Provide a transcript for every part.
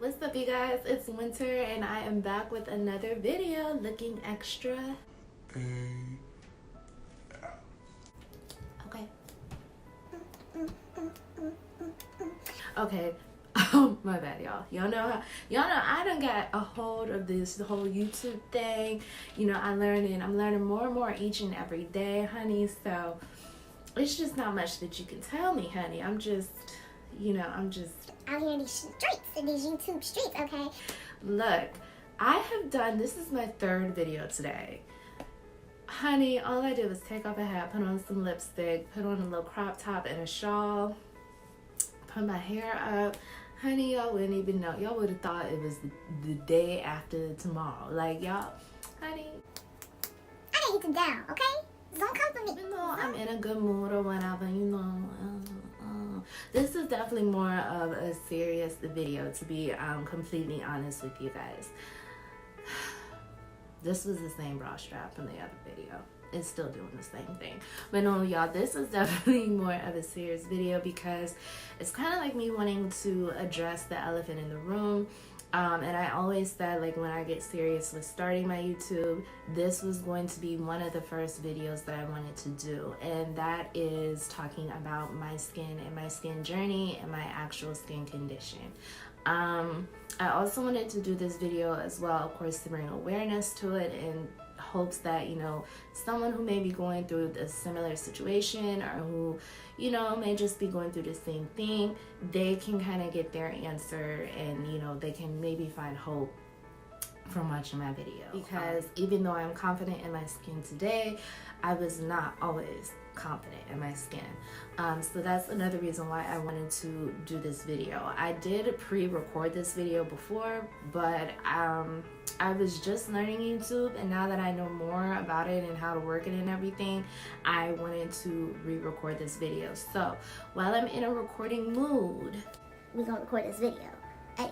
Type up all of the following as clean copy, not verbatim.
What's up, you guys? It's winter and I am back with another video looking extra. Okay. Okay. Oh, my bad, y'all. Y'all know I done got a hold of this whole YouTube thing. You know, I'm learning more and more each and every day, honey. So it's just not much that you can tell me, honey. I'm just out here in these streets, in these YouTube streets, okay? Look, this is my third video today. Honey, all I did was take off a hat, put on some lipstick, put on a little crop top and a shawl, put my hair up. Honey, y'all wouldn't even know. Y'all would have thought it was the day after tomorrow. Like, y'all, honey. I gotta hit them down, okay? Don't come for me. You know, I'm in a good mood or whatever, you know. This is definitely more of a serious video, to be completely honest with you guys. This was the same bra strap from the other video. It's still doing the same thing. But no, y'all, this is definitely more of a serious video because it's kind of like me wanting to address the elephant in the room. And I always said, like, when I get serious with starting my YouTube, this was going to be one of the first videos that I wanted to do. And that is talking about my skin and my skin journey and my actual skin condition. I also wanted to do this video as well, of course, to bring awareness to it in hopes that, you know, someone who may be going through a similar situation or who, you know, may just be going through the same thing, they can kind of get their answer and, you know, they can maybe find hope from watching my video. Because even though I'm confident in my skin today, I was not always confident in my skin. So that's another reason why I wanted to do this video. I did pre-record this video before, but I was just learning YouTube, and now that I know more about it and how to work it and everything, I wanted to re-record this video. So while I'm in a recording mood, we gonna record this video. Hey,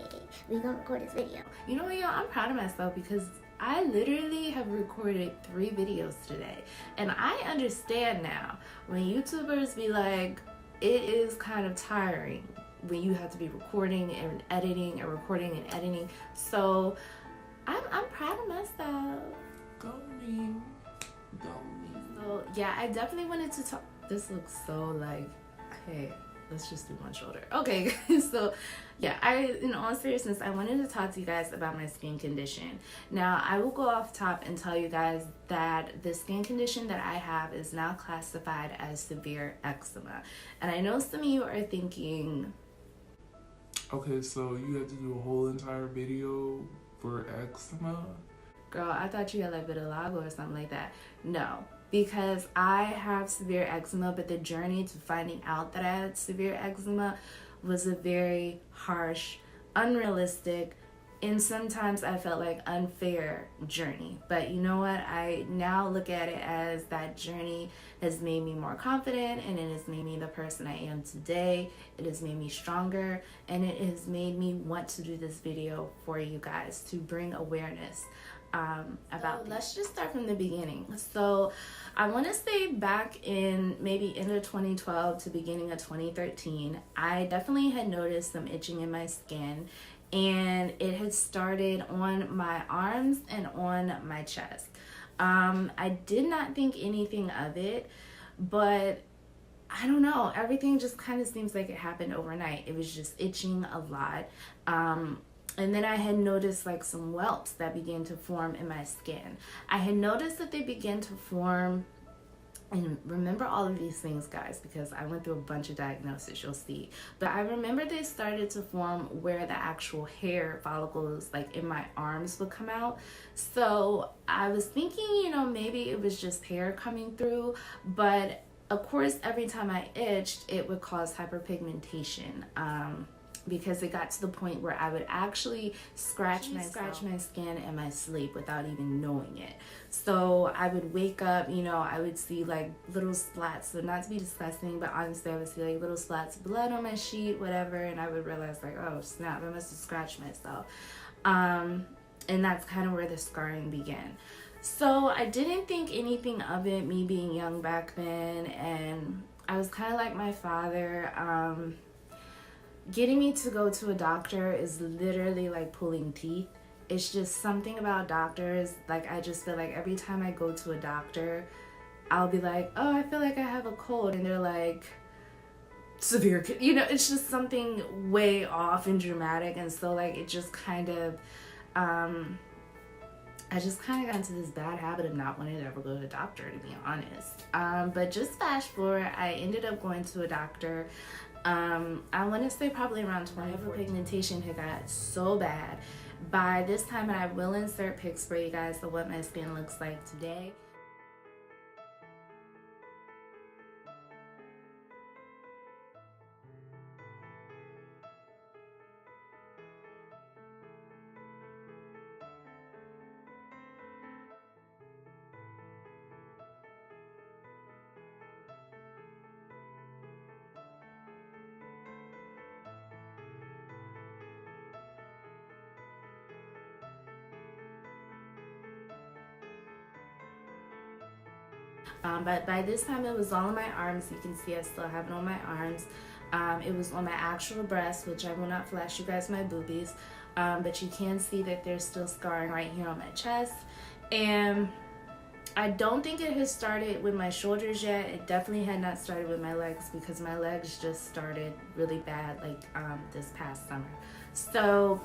we gonna record this video. You know what, y'all? I'm proud of myself because I literally have recorded 3 videos today. And I understand now when YouTubers be like, it is kind of tiring when you have to be recording and editing and recording and editing. So I'm proud of myself. Go me. So yeah, I definitely wanted to talk. This looks so like, hey, let's just do one shoulder. Okay, so yeah, in all seriousness, I wanted to talk to you guys about my skin condition. Now, I will go off top and tell you guys that the skin condition that I have is now classified as severe eczema. And I know some of you are thinking, okay, so you had to do a whole entire video for eczema? girl, I thought you had like vitiligo or something like that. No, because I have severe eczema, but the journey to finding out that I had severe eczema was a very harsh, unrealistic, and sometimes I felt like unfair journey. But you know what? I now look at it as that journey has made me more confident, and it has made me the person I am today. It has made me stronger, and it has made me want to do this video for you guys to bring awareness about. So let's just start from the beginning. So I want to say back in maybe end of 2012 to beginning of 2013, I definitely had noticed some itching in my skin, and it had started on my arms and on my chest. I did not think anything of it, but I don't know, everything just kind of seems like it happened overnight. It was just itching a lot. And then I had noticed like some whelps that began to form in my skin. I had noticed that they began to form, and remember all of these things, guys, because I went through a bunch of diagnoses, you'll see. But I remember they started to form where the actual hair follicles, like in my arms, would come out. So I was thinking, you know, maybe it was just hair coming through. But of course, every time I itched, it would cause hyperpigmentation. Because it got to the point where I would actually scratch my skin in my sleep without even knowing it. So I would wake up, you know, I would see like little splats, so not to be disgusting, but honestly I would see like little splats of blood on my sheet, whatever, and I would realize like, oh snap, I must have scratched myself. And that's kind of where the scarring began. So I didn't think anything of it, me being young back then, and I was kind of like my father. getting me to go to a doctor is literally like pulling teeth. It's just something about doctors. Like, I just feel like every time I go to a doctor, I'll be like, oh, I feel like I have a cold. And they're like, severe, you know, it's just something way off and dramatic. And so, like, it just kind of, I just kind of got into this bad habit of not wanting to ever go to the doctor, to be honest. But just fast forward, I ended up going to a doctor. I want to say probably around 20. Hyperpigmentation had got so bad. By this time, and I will insert pics for you guys of what my skin looks like today. But by this time, it was all on my arms. You can see I still have it on my arms. It was on my actual breast, which I will not flash you guys my boobies. But you can see that there's still scarring right here on my chest. And I don't think it has started with my shoulders yet. It definitely had not started with my legs, because my legs just started really bad like this past summer. So,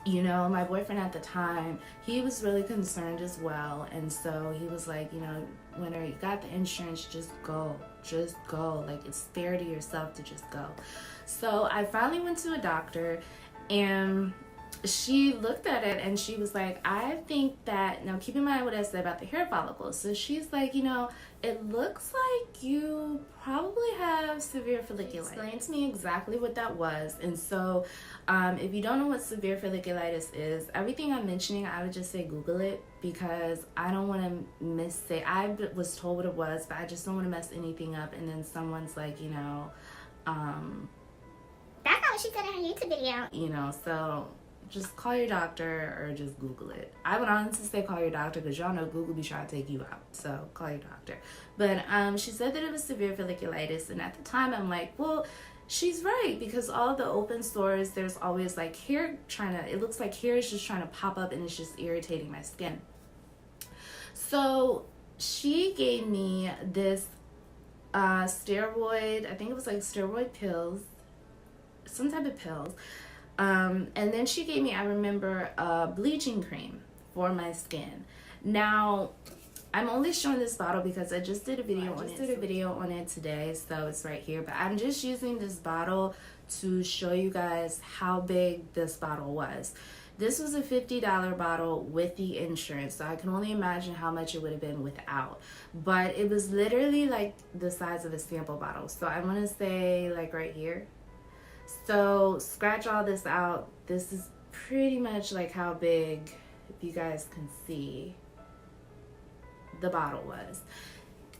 you know, my boyfriend at the time, he was really concerned as well. And so he was like, you know, whenever you got the insurance, just go. Like, it's fair to yourself to just go. So I finally went to a doctor, and she looked at it and she was like, I think that, now keep in mind what I said about the hair follicles. So she's like, you know, it looks like you probably have severe folliculitis. She explained to me exactly what that was. And so if you don't know what severe folliculitis is, everything I'm mentioning, I would just say Google it, because I don't want to missay. I was told what it was, but I just don't want to mess anything up. And then someone's like, you know, that's not what she said in her YouTube video. You know, so just call your doctor or just Google it. I would honestly say call your doctor, because y'all know Google be trying to take you out. So call your doctor. But she said that it was severe folliculitis. And at the time, I'm like, well, she's right, because all the open sores, there's always like hair it looks like hair is just trying to pop up, and it's just irritating my skin. So she gave me this steroid, I think it was like steroid pills, some type of pills. And then she gave me, I remember, a bleaching cream for my skin. Now, I'm only showing this bottle because I just did a video on it today, so it's right here. But I'm just using this bottle to show you guys how big this bottle was. This was a $50 bottle with the insurance, so I can only imagine how much it would have been without. But it was literally like the size of a sample bottle. So I want to say like right here. So scratch all this out. This is pretty much like how big, if you guys can see, the bottle was.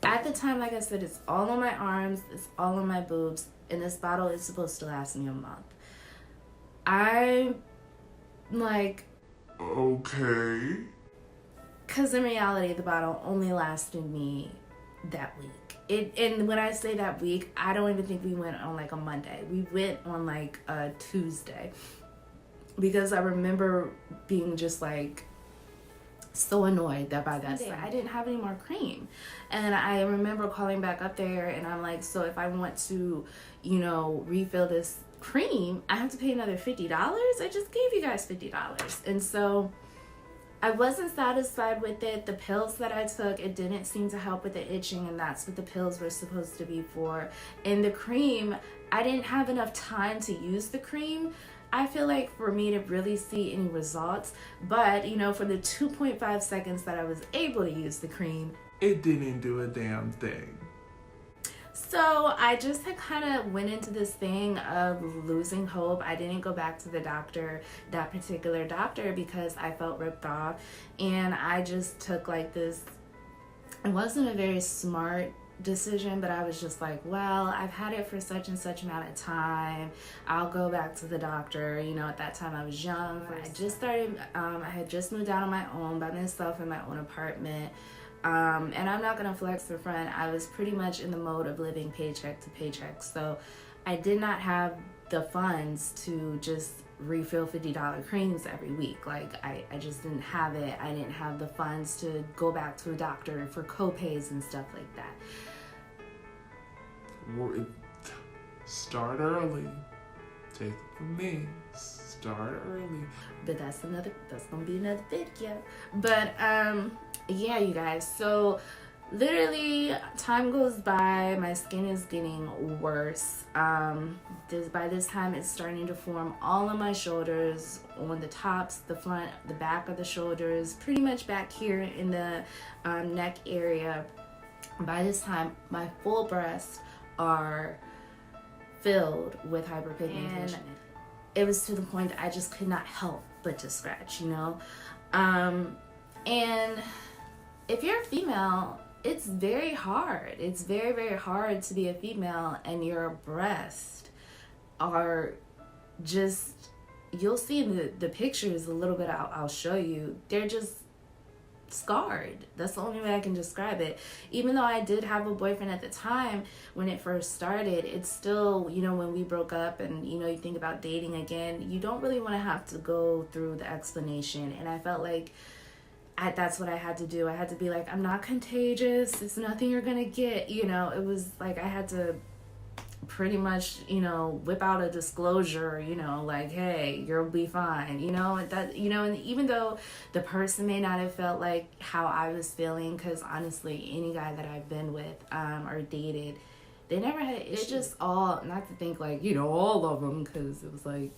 At the time, like I said, it's all on my arms, it's all on my boobs, and this bottle is supposed to last me a month. I'm like, okay. Because in reality, the bottle only lasted me that week. And when I say that week, I don't even think we went on like a Monday. We went on like a Tuesday, because I remember being just like so annoyed that by that day I didn't have any more cream. And I remember calling back up there, and I'm like, so if I want to, you know, refill this cream, I have to pay another $50? I just gave you guys $50. And so I wasn't satisfied with it. The pills that I took, it didn't seem to help with the itching, and that's what the pills were supposed to be for. And the cream, I didn't have enough time to use the cream, I feel like, for me to really see any results. But, you know, for the 2.5 seconds that I was able to use the cream, it didn't do a damn thing. So I just had kind of went into this thing of losing hope. I didn't go back to the doctor, that particular doctor, because I felt ripped off. And I just took like this, it wasn't a very smart decision, but I was just like, well, I've had it for such and such amount of time. I'll go back to the doctor. You know, at that time I was young. I just started, I had just moved out on my own by myself in my own apartment. And I'm not gonna flex the front. I was pretty much in the mode of living paycheck to paycheck. So I did not have the funds to just refill $50 creams every week. Like I just didn't have it. I didn't have the funds to go back to a doctor for co-pays and stuff like that. Start early. Take it from me. Start early. But that's gonna be another video. But yeah, you guys, so literally time goes by, my skin is getting worse. By this time it's starting to form all on my shoulders, on the tops, the front, the back of the shoulders, pretty much back here in the neck area. By this time my full breasts are filled with hyperpigmentation. And it was to the point that I just could not help but to scratch, you know. And if you're a female, it's very hard. It's very, very hard to be a female and your breasts are just, you'll see in the pictures a little bit I'll show you, they're just scarred. That's the only way I can describe it. Even though I did have a boyfriend at the time when it first started, it's still, you know, when we broke up and, you know, you think about dating again, you don't really want to have to go through the explanation. And I felt like that's what I had to do. I had to be like, I'm not contagious. It's nothing you're gonna get. You know, it was like I had to pretty much, you know, whip out a disclosure, you know, like, hey, you'll be fine, you know, that, you know. And even though the person may not have felt like how I was feeling, because honestly, any guy that I've been with or dated, they never had, it's just all, not to think like, you know, all of them, because it was like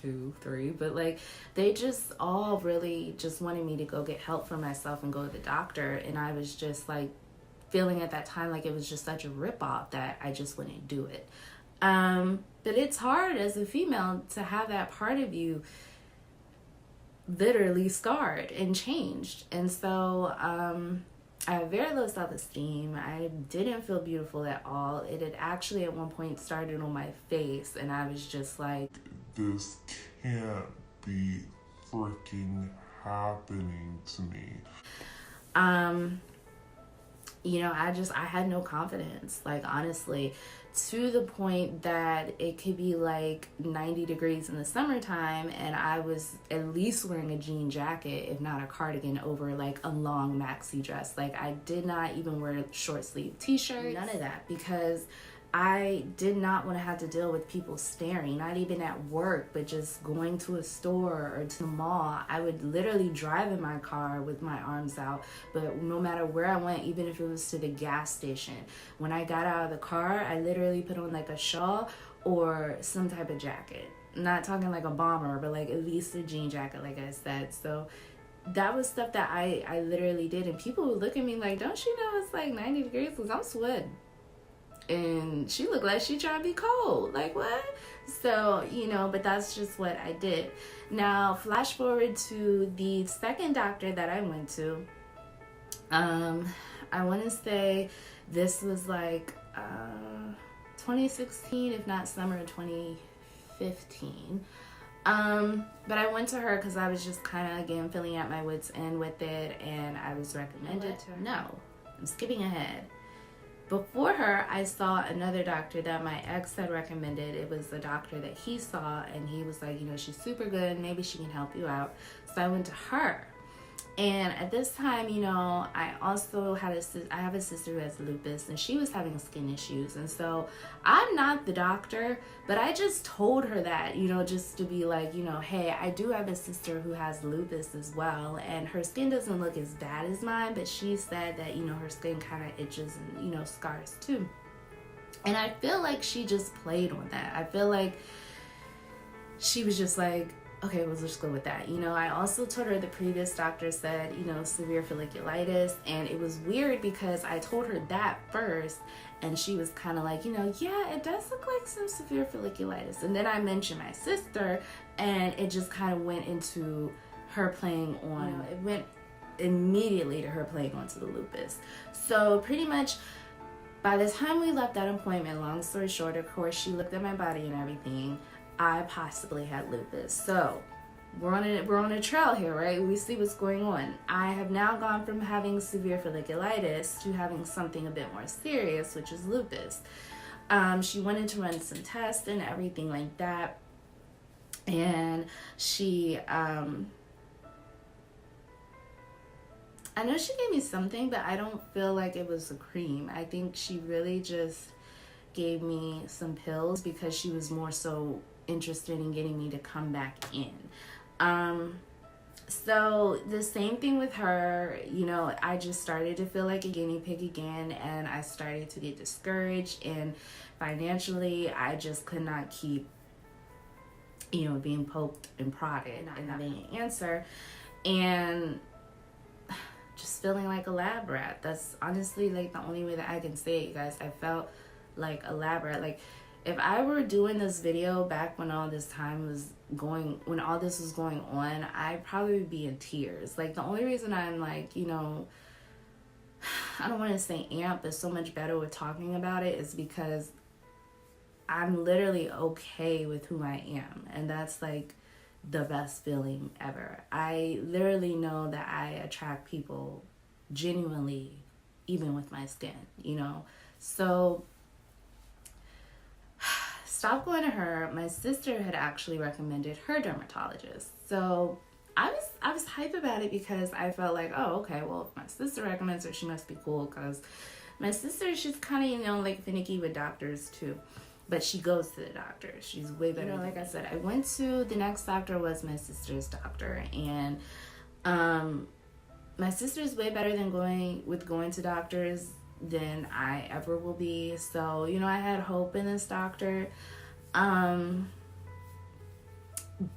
2, 3, but like they just all really just wanted me to go get help for myself and go to the doctor. And I was just like feeling at that time like it was just such a ripoff that I just wouldn't do it. But it's hard as a female to have that part of you literally scarred and changed. And so I have very low self-esteem. I didn't feel beautiful at all. It had actually at one point started on my face, and I was just like, this can't be freaking happening to me. You know, I had no confidence, like honestly, to the point that it could be like 90 degrees in the summertime and I was at least wearing a jean jacket, if not a cardigan, over like a long maxi dress. Like I did not even wear short sleeve t-shirts, none of that, because I did not want to have to deal with people staring, not even at work, but just going to a store or to the mall. I would literally drive in my car with my arms out, but no matter where I went, even if it was to the gas station, when I got out of the car, I literally put on like a shawl or some type of jacket. Not talking like a bomber, but like at least a jean jacket, like I said. So that was stuff that I literally did, and people would look at me like, don't you know it's like 90 degrees? Because I'm sweating. And she looked like she tried to be cold. Like, what? So, you know, but that's just what I did. Now, flash forward to the second doctor that I went to. I want to say this was like 2016, if not summer of 2015. But I went to her because I was just kind of, again, filling out my wits end with it, and I was recommended to her. No, I'm skipping ahead. Before her, I saw another doctor that my ex had recommended. It was the doctor that he saw, and he was like, you know, she's super good, maybe she can help you out. So I went to her. And at this time, you know, I also had I have a sister who has lupus, and she was having skin issues. And so I'm not the doctor, but I just told her that, you know, just to be like, you know, hey, I do have a sister who has lupus as well, and her skin doesn't look as bad as mine, but she said that, you know, her skin kind of itches and, you know, scars too. And I feel like she just played on that. I feel like she was just like, okay, well, let's go with that. You know, I also told her the previous doctor said, you know, severe folliculitis. And it was weird because I told her that first, and she was kind of like, you know, yeah, it does look like some severe folliculitis. And then I mentioned my sister, and it just kind of went into her playing on, you know, it went immediately to her playing onto the lupus. So pretty much by the time we left that appointment, long story short, of course, she looked at my body and everything. I possibly had lupus. So we're on a trail here, right? We see what's going on. I have now gone from having severe folliculitis to having something a bit more serious, which is lupus. She wanted to run some tests and everything like that. And she, I know she gave me something, but I don't feel like it was a cream. I think she really just gave me some pills because she was more so interested in getting me to come back in. So the same thing with her, you know, I just started to feel like a guinea pig again, and I started to get discouraged, and financially I just could not keep, you know, being poked and prodded and not having an answer, and just feeling like a lab rat. That's honestly like the only way that I can say it, you guys. I felt like a lab rat. Like, if I were doing this video back when all this when all this was going on, I'd probably be in tears. Like, the only reason I'm like, you know, I don't want to say amp, but so much better with talking about it is because I'm literally okay with who I am. And that's like the best feeling ever. I literally know that I attract people genuinely, even with my skin, you know? So stop going to her. My sister had actually recommended her dermatologist. So I was hype about it because I felt like, oh, okay, well, if my sister recommends her, she must be cool, because my sister, she's kind of, you know, like finicky with doctors too. But she goes to the doctor. She's way better. You know, like I said, I went to the next doctor was my sister's doctor, and my sister's way better than going to doctors than I ever will be. So, you know, I had hope in this doctor.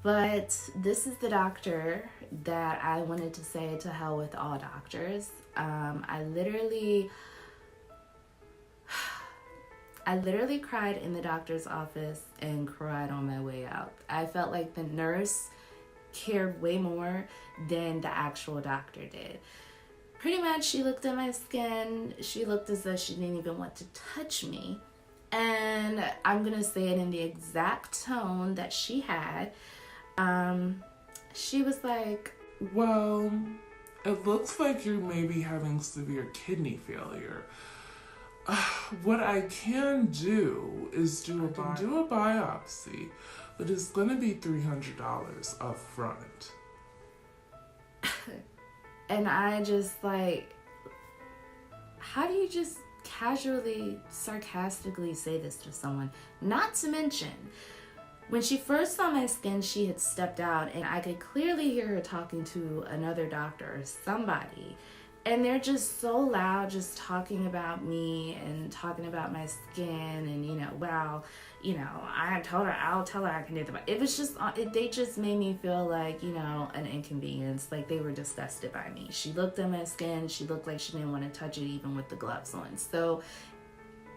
But this is the doctor that I wanted to say to hell with all doctors. I literally cried in the doctor's office and cried on my way out. I felt like the nurse cared way more than the actual doctor did. Pretty much, she looked at my skin. She looked as though she didn't even want to touch me. And I'm going to say it in the exact tone that she had. She was like, well, it looks like you're maybe having severe kidney failure. What I can do is do a biopsy, but it's going to be $300 up front. And I just like, how do you just casually, sarcastically say this to someone? Not to mention, when she first saw my skin, she had stepped out, and I could clearly hear her talking to another doctor or somebody. And they're just so loud, just talking about me and talking about my skin, and, you know, well, you know, I'll tell her I can do the. It was just, they just made me feel like, you know, an inconvenience. Like, they were disgusted by me. She looked at my skin. She looked like she didn't want to touch it even with the gloves on. So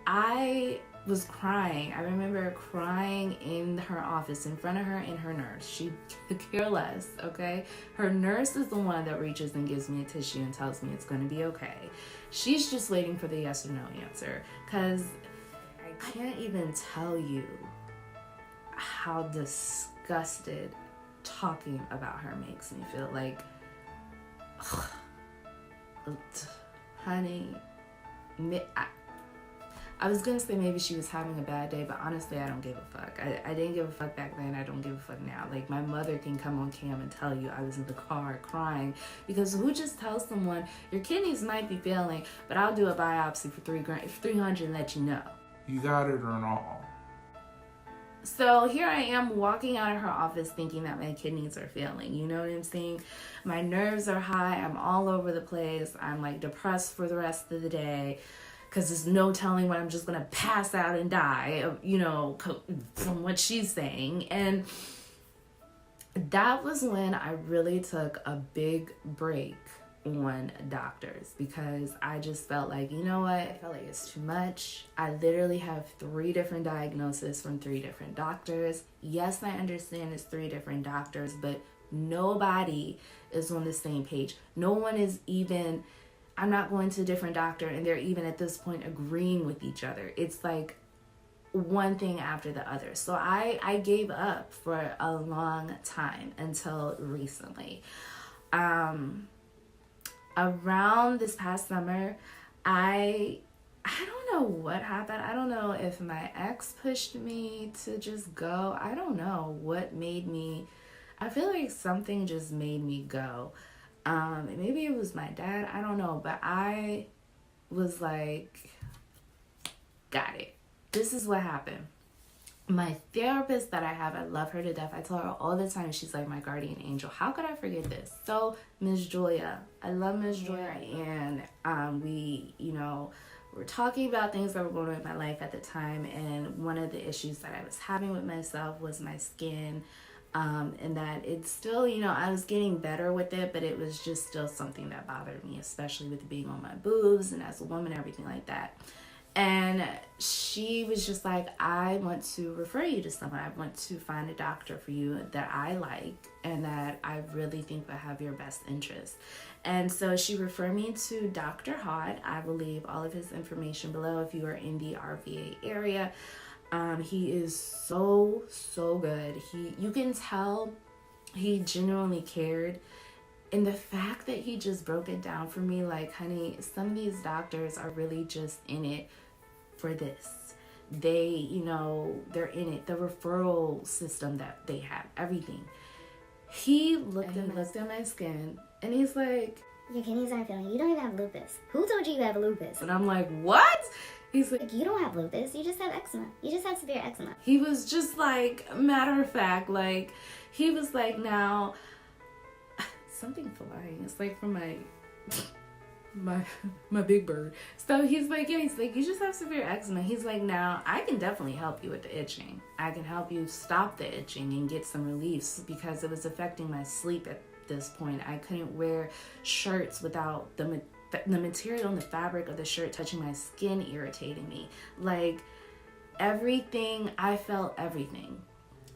I was crying. I remember crying in her office, in front of her and her nurse. She could care less, okay? Her nurse is the one that reaches and gives me a tissue and tells me it's going to be okay. She's just waiting for the yes or no answer, because I can't even tell you how disgusted talking about her makes me feel. Like, honey, I was gonna say maybe she was having a bad day, but honestly, I don't give a fuck. I didn't give a fuck back then. I don't give a fuck now. Like, my mother can come on cam and tell you I was in the car crying, because who just tells someone your kidneys might be failing, but I'll do a biopsy for $300 and let you know. You got it or not? So here I am walking out of her office thinking that my kidneys are failing. You know what I'm saying? My nerves are high. I'm all over the place. I'm like depressed for the rest of the day, because there's no telling when I'm just going to pass out and die, you know, from what she's saying. And that was when I really took a big break on doctors, because I just felt like, you know what? I felt like it's too much. I literally have 3 different diagnoses from 3 different doctors. Yes, I understand it's 3 different doctors, but nobody is on the same page. No one is even... I'm not going to a different doctor and they're even at this point agreeing with each other. It's like one thing after the other. So I gave up for a long time until recently. Around this past summer, I I don't know what happened. I don't know if my ex pushed me to just go. I don't know what made me. I feel like something just made me go. Maybe it was my dad. I don't know. But I was like, got it. This is what happened. My therapist that I have, I love her to death. I tell her all the time, she's like my guardian angel. How could I forget this? So Miss Julia, I love Miss Julia, and we, we're talking about things that were going on in my life at the time, and one of the issues that I was having with myself was my skin, and that it's still, I was getting better with it, but it was just still something that bothered me, especially with being on my boobs and as a woman, everything like that. And she was just like, I want to refer you to someone. I want to find a doctor for you that I like and that I really think will have your best interest. And so she referred me to Dr. Haught. I will leave all of his information below if you are in the RVA area. He is so good. You can tell he genuinely cared. And the fact that he just broke it down for me, like, honey, some of these doctors are really just in it for this. They, they're in it. The referral system that they have, everything. He looked at my skin, and he's like, your kidneys aren't feeling. You don't even have lupus. Who told you you have lupus? And I'm like, what? He's like, you don't have lupus. You just have eczema. You just have severe eczema. He was just like, matter of fact, like, he was like, now, something flying. It's like from my big bird. So he's like, yeah, he's like, you just have severe eczema. He's like, now I can definitely help you with the itching. I can help you stop the itching and get some reliefs because it was affecting my sleep at this point. I couldn't wear shirts without the material and the fabric of the shirt touching my skin, irritating me. Like, everything, I felt everything.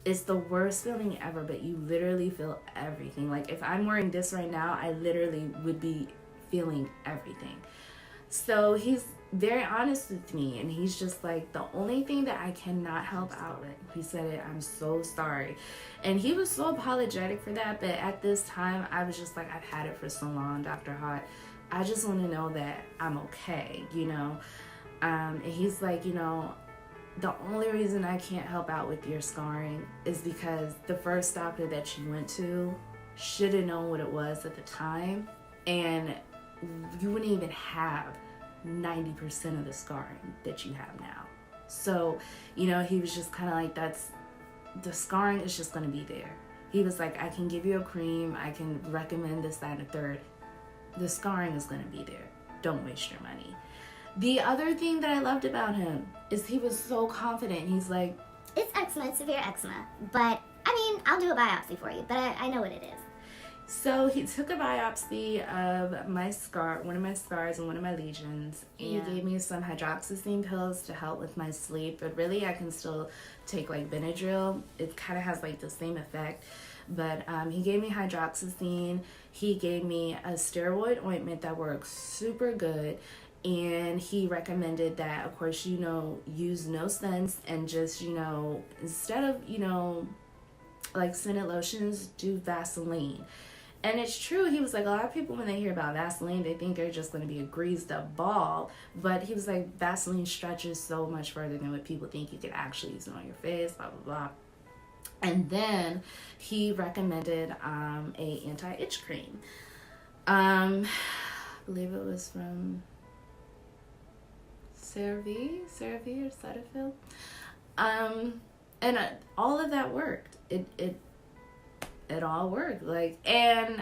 It's the worst feeling ever, but you literally feel everything. Like, if I'm wearing this right now, I literally would be feeling everything. So he's very honest with me, and he's just like, the only thing that I cannot help out with, he said it, I'm so sorry. And he was so apologetic for that, but at this time, I was just like, I've had it for so long, Dr. Haught. I just want to know that I'm okay, And he's like, the only reason I can't help out with your scarring is because the first doctor that you went to should have known what it was at the time, and you wouldn't even have 90% of the scarring that you have now. So, he was just kind of like, the scarring is just going to be there. He was like, I can give you a cream, I can recommend this, that, and a third. The scarring is going to be there. Don't waste your money. The other thing that I loved about him is he was so confident. He's like, it's eczema, it's severe eczema, but I'll do a biopsy for you, but I know what it is. So he took a biopsy of my scar, one of my scars and one of my lesions. And he gave me some hydroxyzine pills to help with my sleep, but really I can still take like Benadryl. It kind of has like the same effect. But he gave me hydroxyzine. He gave me a steroid ointment that works super good. And he recommended that, of course, use no scents and just, instead of, like scented lotions, do Vaseline. And it's true. He was like, a lot of people, when they hear about Vaseline, they think they're just going to be a greased up ball. But he was like, Vaseline stretches so much further than what people think. You could actually use it on your face, blah, blah, blah. And then he recommended a anti-itch cream. I believe it was from CeraVe or Cetaphil. And all of that worked. It all worked. Like, and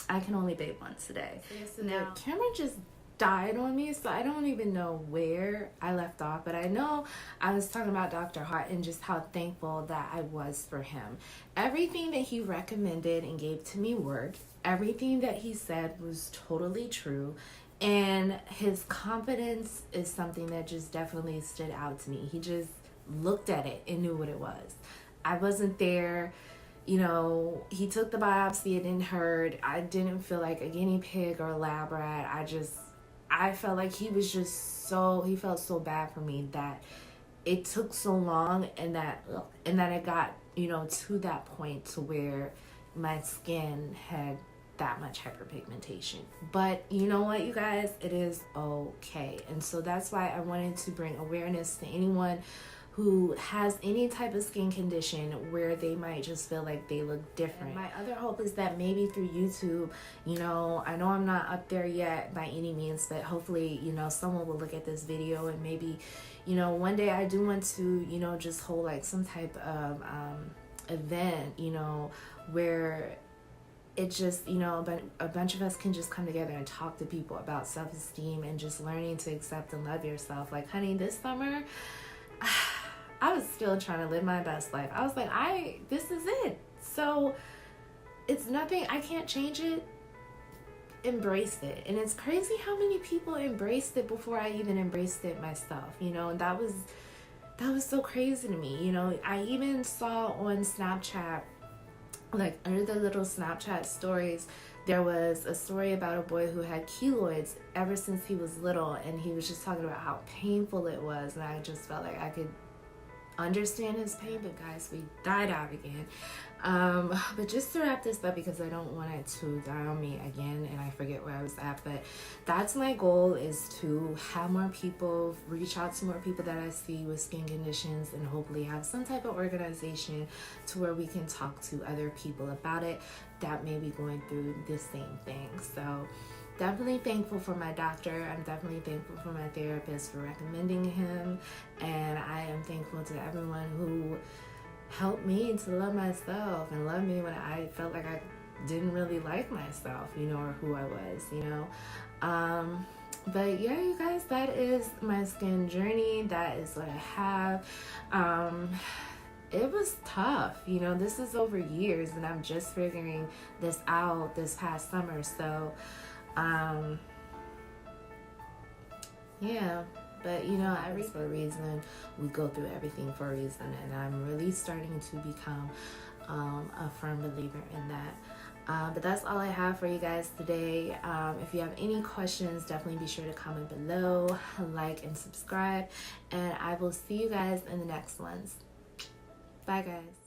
I can only bathe once a day. So now the camera just died on me, so I don't even know where I left off, but I know I was talking about Dr. Haught and just how thankful that I was for him. Everything that he recommended and gave to me worked. Everything that he said was totally true. And his confidence is something that just definitely stood out to me. He just looked at it and knew what it was. I wasn't there. He took the biopsy. It didn't hurt. I didn't feel like a guinea pig or a lab rat. I felt like he felt so bad for me that it took so long, and that it got, to that point to where my skin had that much hyperpigmentation. But you know what, you guys, it is okay. And so that's why I wanted to bring awareness to anyone who has any type of skin condition where they might just feel like they look different. And my other hope is that maybe through YouTube, you know, I know I'm not up there yet by any means, but hopefully, you know, someone will look at this video and maybe, you know, one day I do want to, you know, just hold like some type of event, you know, where it just, you know, a bunch of us can just come together and talk to people about self-esteem and just learning to accept and love yourself. Like, honey, this summer, I was still trying to live my best life. I was like, this is it. So it's nothing, I can't change it. Embrace it. And it's crazy how many people embraced it before I even embraced it myself, you know, and that was so crazy to me. You know, I even saw on Snapchat, like under the little Snapchat stories, there was a story about a boy who had keloids ever since he was little, and he was just talking about how painful it was, and I just felt like I could understand his pain. But guys, we died out again. But just to wrap this up, because I don't want it to die on me again and I forget where I was at, but that's my goal, is to have more people, reach out to more people that I see with skin conditions, and hopefully have some type of organization to where we can talk to other people about it that may be going through the same thing. So definitely thankful for my doctor. I'm definitely thankful for my therapist for recommending him, and I am thankful to everyone who helped me to love myself and love me when I felt like I didn't really like myself, you know, or who I was, you know. But yeah, you guys, that is my skin journey. That is what I have. It was tough, you know. This is over years, and I'm just figuring this out this past summer. So yeah, but you know, everything for a reason. We go through everything for a reason, and I'm really starting to become a firm believer in that. But that's all I have for you guys today. If you have any questions, definitely be sure to comment below, like and subscribe, and I will see you guys in the next ones. Bye guys.